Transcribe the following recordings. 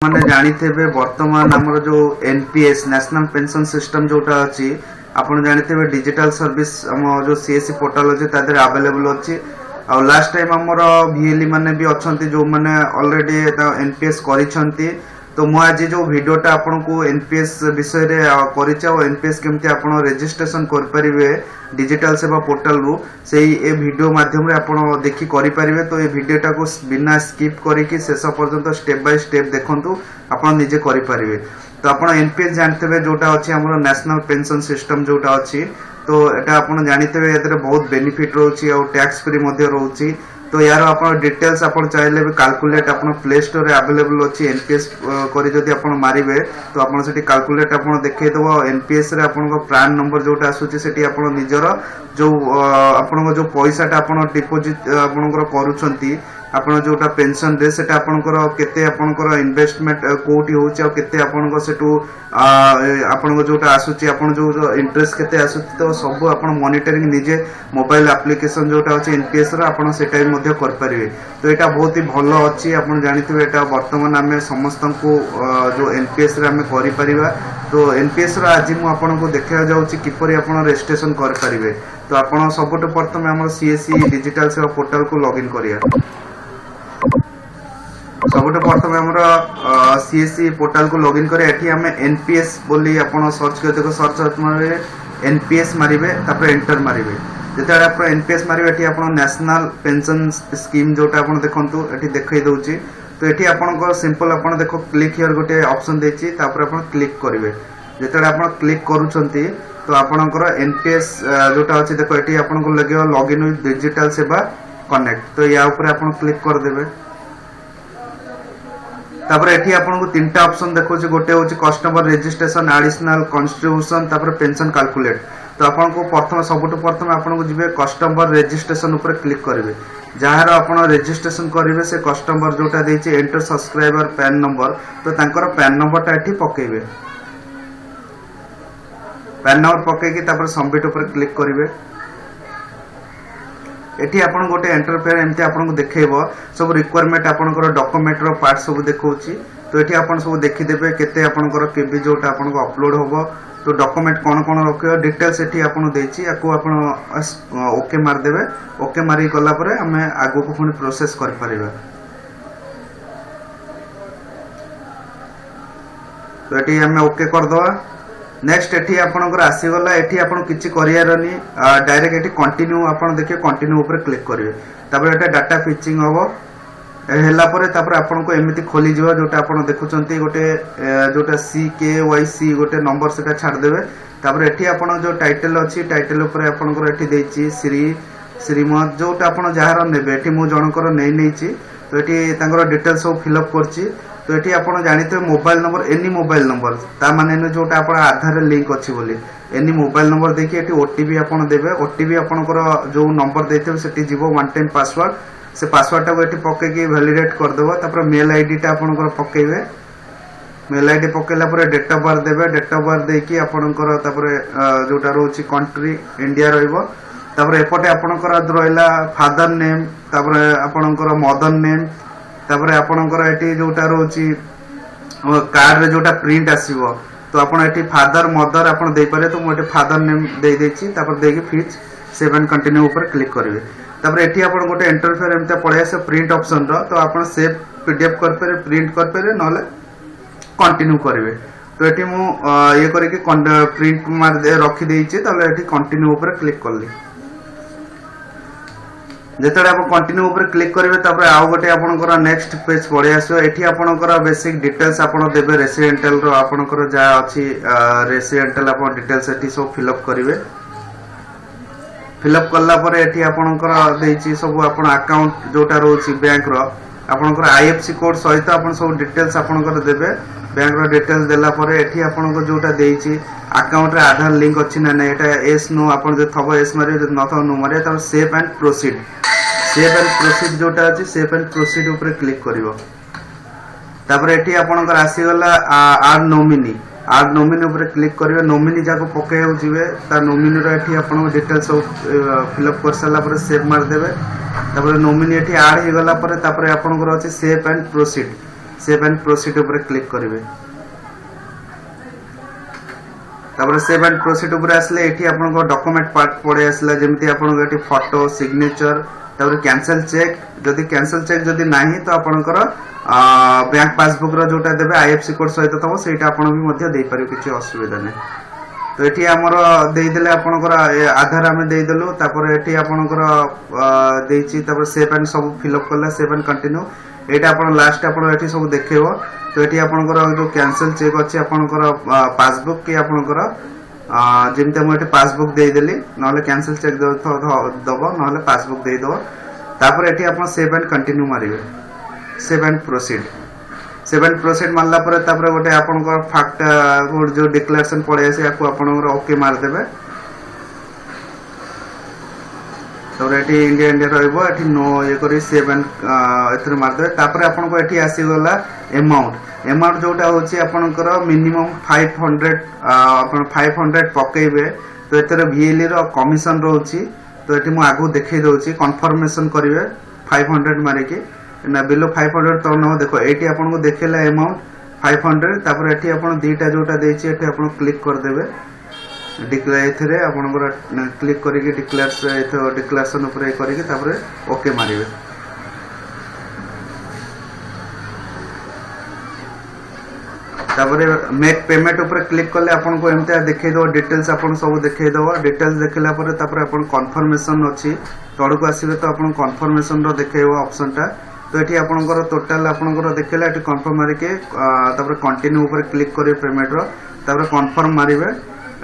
मैंने जानी वर्तमान आमर जो एनपीएस नेशनल पेंशन सिस्टम जोटा अच्छी आपन जानी डिजिटल सर्विस आम जो सीएससी पोर्टाल अच्छे तादर अवेलेबल अच्छी आ लास्ट टाइम आमर भिएलई माने भी अच्छा जो मैंने ऑलरेडी एनपीएस करिसेंती तो मु आज जो वीडियोटा आपन को एनपीएस विषय रे करिचा और एनपीएस केमती आपन रजिस्ट्रेशन कर परिवे डिजिटल सेवा पोर्टल रु सेही ए वीडियो माध्यम रे आपन देखि करि परिवे। तो ए वीडियोटा को बिना स्किप करिकि शेष पर्यंत स्टेप बाय स्टेप देखंतु आपन निजे करि परिवे। तो आपन एनपीएस जानते जोटा अछि हमर नेशनल पेंशन सिस्टम जोटा अछि तो एटा आपन जानिते एतरे बहुत बेनिफिट रहउछि और टैक्स फ्री मध्ये रहउछि। तो यार अपन डिटेल्स अपन चाहिले भी कैलकुलेट अपन प्ले स्टोर रे अवेलेबल अछि एनपीएस करी जदि अपन मारिबे तो अपन सेठी कैलकुलेट अपन देखै दबो एनपीएस रे अपन को प्रान नंबर जोटा आसुछि सेठी अपन निजर जो अपन जो पैसाटा अपन डिपॉजिट अपन करूछंती आपण जोटा पेंशन रे सेटा आपनकर केते आपनकर इन्वेस्टमेंट कोटी होछि और केते आपनको सेटू आपनको जोटा आसुछि आपण जो इंटरेस्ट केते आसुछि तो सब आपण मॉनिटरिंग निजे मोबाइल एप्लीकेशन जोटा अछि एनपीएस रा आपण सेटा मध्ये कर परिवे। तो एटा बहुत ही भलो अछि आपण जानिथिबे एटा वर्तमान हमें समस्त को जो एनपीएस रे हमें करि परिबा। तो एनपीएस रा आज मु आपनको देखा जाउछि किपरि आपण रजिस्ट्रेशन कर परिवे। तो आपण सबटो प्रथम हमर सीएससी डिजिटल सेवा पोर्टल को लॉगिन करिया। सबुठ प्रथम हमर सीएससी पोर्टल को लॉगिन करे एठी हमें एनपीएस बोली आपण सर्च कर देखो सर्च मारे एनपीएस मारिबे तापर एंटर मारिबे। जेता आपण एनपीएस मारिबे एठी आपण नेशनल पेंशन स्कीम जोटा आपण देखंतु एठी देखै दउची। तो एठी आपण को सिंपल आपण देखो क्लिक हियर गोटे ऑप्शन देछि तापर आपण क्लिक करिवे। जेता आपण क्लिक करूछंती तो आपणकर एनपीएस जोटा अछि देखो एठी आपण को लगे लॉगिन विथ डिजिटल सेवा कनेक्ट। तो या ऊपर आपण क्लिक कर देबे। तापर एठी आपन को तीनटा ऑप्शन देखो जे गोटे होची कस्टमर रजिस्ट्रेशन एडिशनल कंट्रीब्यूशन तापर पेंशन कैलकुलेट। तो आपन को प्रथम सबटो प्रथम आपन को जिवे कस्टमर रजिस्ट्रेशन ऊपर क्लिक करिवे। जहार आपन रजिस्ट्रेशन करिवे से कस्टमर जोटा देछि एंटर सब्सक्राइबर पैन नंबर तो तांकर पैन नंबर ता एठी पकेइबे। पैन नंबर पकेकी तापर सबमिट ऊपर क्लिक करिवे। एठी आपण गोटे इंटरफेयर एमते आपण को देखेबो सब रिक्वायरमेंट आपनकर डॉक्यूमेंट रो पार्ट सब देखौची। तो एठी आपण सब देखि देबे केते आपनकर केबी जोटा आपण को अपलोड होबो तो डॉक्यूमेंट कोन कोन रखियो डिटेल्स एठी आपण देछि याको आपण ओके मार देबे। ओके मारी गला परे हमें आगो को पुनी प्रोसेस कर परिबा। तो एठी हमें ओके कर दवा। नेक्स्ट एठी आपनकर आसी गला एठी आपण किछि करियारनी डायरेक्ट एठी कंटिन्यू आपण देखिए कंटिन्यू ऊपर क्लिक करिवे। तापर एटा डाटा फिचिंग होबो हेला परे तापर आपण को एमिति खोली जिवो जोटा आपण देखुचंती गोटे जोटा CKYC गोटे नंबर सेटा छाड़ देबे। तापर एठी आपण जो टाइटल अछि टाइटल ऊपर आपनकर एठी देछि श्री श्रीमत जोटा आपण जहार नेबे एठी मु जनकर नै नैछि। तो एठी तांकर डिटेल्स सब फिल अप करछि। तो एठी आपण जानिते mobile number any mobile number ता माने न जोटा आपण आधार लिंक अछि बोली एनी मोबाइल नंबर देखि एठी ओटीपी आपण देबे। ओटीपी आपनकर जो नंबर देथिबे सेठी जीवो वन टाइम पासवर्ड से पासवर्ड टा एठी पके के वैलिडेट कर देबो। तापर मेल आईडी टा आपनकर पकेबे। मेल आईडी पकेला परे डेट ऑफ बर्थ देबे। डेट ऑफ बर्थ देकी आपनकर तापर जोटा रहउछि कंट्री इंडिया रहइबो। तापर एपटे आपनकर रहइला फादर नेम तापर आपनकर मदर नेम तापर आपनकर एठी जोटा रहउछि कार्ड रे जोटा प्रिंट आसीबो तो आपण एठी फादर मदर आपण देई पारे। तो मोटे फादर नेम देई देछि तापर देकी फिच सेव एंड कंटिन्यू ऊपर क्लिक करिवे। तापर एठी आपण गोटे इंटरफेयर एमते पळे आसे प्रिंट ऑप्शन रो तो आपण सेव पीडीएफ कर पारे प्रिंट कर पारे नले कंटिन्यू करिवे। तो एठी मु ये करे कि प्रिंट मार दे रखि देछि तले एठी कंटिन्यू ऊपर क्लिक करली। जेतडा आप कंटिन्यू ऊपर क्लिक करिवे तापर आउ गोटे आपनकर नेक्स्ट पेज पळे आसो। एठी आपनकर बेसिक डिटेल्स आपण देबे रेसिडेंटल रो आपनकर जा अछि रेसिडेंटल आपण डिटेल्स एठी सब फिल अप करिवे। फिल अप करला परे एठी आपनकर देछि सब आपण अकाउंट जोटा रोछि बैंक रो आपनकर आईएफसी कोड सहित आपण सब डिटेल्स आपनकर देबे। बैंक रो डिटेल्स देला परे एठी आपनको जोटा देछि अकाउंट रे आधार लिंक अछि ना नै एटा एस नो आपण जे थबो एस मारे जे न थबो नो मारे त save and proceed. Save and proceed जोटा अछि सेव एंड प्रोसीड ऊपर क्लिक करिवो। तापर एठी आपनकर आसी गला आर नोमिनी ऊपर क्लिक करिवे। नोमिनी जाको पके हो जिवे ता नोमिनी रो एठी आपन डिटेल्स फिल अप कर साला पर सेव मार देबे। तापर नोमिनी एठी ऐड हे गला पर तापर आपनकर अछि save and proceed. Save and proceed ऊपर क्लिक करेंगे तापर सेव एंड प्रोसीड ऊपर आसले एठी आपन डॉक्यूमेंट पार्ट पड़े आसला जेमती आपन एठी फोटो सिग्नेचर तापर कैंसिल चेक जदि कैंसिल चेक जदि नाही तो आपनकर बैंक पासबुक रो जोटा देबे आईएफसी कोड सहित तबो सेटा आपन भी मध्य देई पारियो किछि असुविधा नै तो एठी हमर देई देले आपनकर आधार हमें देई देलु तापर एठी आपनकर देइछि तापर सेव एंड सब फिल अप करला सेव एंड कंटिन्यू एटा आपन लास्ट आपन एठी सब देखेबो तो एठी आपनकर जो कैंसिल चेक अछि आपनकर पासबुक कि आपनकर जेमते हम एठी पासबुक देई देली नहले कैंसिल चेक दबो नहले पासबुक देई दबो तापर एठी आपन सेव एंड कंटिन्यू मारिबे सेव एंड प्रोसीड मारला पर तापर गोटे आपनकर फैक्ट कोड जो डिक्लेरेशन पड़े से याको आपनकर ओके मार देबे तो एठी इंडिया इंडिया रहइबो एठी नो ये करी सेव एंड एथरे मार देबे तापर आपनको एठी आसी गला अमाउंट जोटा होची आपनकर मिनिमम 500 आपन 500 पकेइबे तो एथरे वीएलई रो कमिशन रहउची तो एठी मु आगु देखै दउची कन्फर्मेशन करिवे 500 मारे की ना बिलो 500 तो न देखो एठी आपनको देखेला अमाउंट 500 तापर एठी आपन दीटा जोटा देछि एठी आपन क्लिक कर देबे डिक्लेयर एथरे आपनकर क्लिक करिके डिक्लेरेशन ऊपर करिके तापर ओके मारिवे तापर मेक पेमेंट ऊपर क्लिक करले आपन को एमते देखै दो डिटेल्स आपन सब देखै दो डिटेल्स देखला पर तापर आपन कन्फर्मेशन अछि तोड़ को आसीबे तो आपन कन्फर्मेशन रो देखैबो ऑप्शन टा तो एठी आपनकर टोटल आपनकर देखैला एठी कन्फर्म मारि के तापर कंटिन्यू ऊपर क्लिक करिवे पेमेंट रो तापर कन्फर्म मारिबे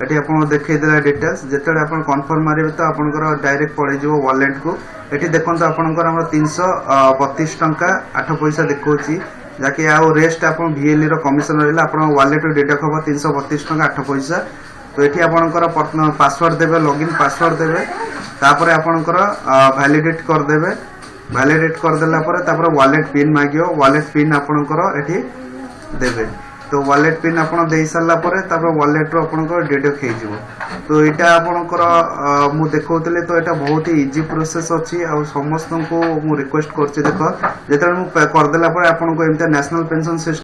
एठी आपन देखै देला डिटेल्स जेतले आपन कन्फर्म मारिबे तो आपनकर डायरेक्ट पड़े जिवो वॉलेट को एठी देखंतो आपनकर हमर 332 टंका 8 पैसा देखौची जाके आ रेस्ट आपन वीएलई रो कमिशन रहला आपन वॉलेट डिडक्ट होबो 332 टंका 8 पैसा तो एठी आपनकर पासवर्ड देबे लॉगिन पासवर्ड देबे तापर आपनकर वैलिडेट कर देला पर तापर वॉलेट पिन मागियो वॉलेट पिन आपनकर एठी देबे तो वॉलेट पिन आपन देई साला पर तापर वॉलेट रो आपनकर डिडक्ट हे जिवो तो एटा आपनकर मु देखौतले तो एटा बहुत ही इजी प्रोसेस अछि आ समस्त को मु रिक्वेस्ट करछि देखो जेतले मु कर देला पर आपन को एमते नेशनल पेंशन सिस्टम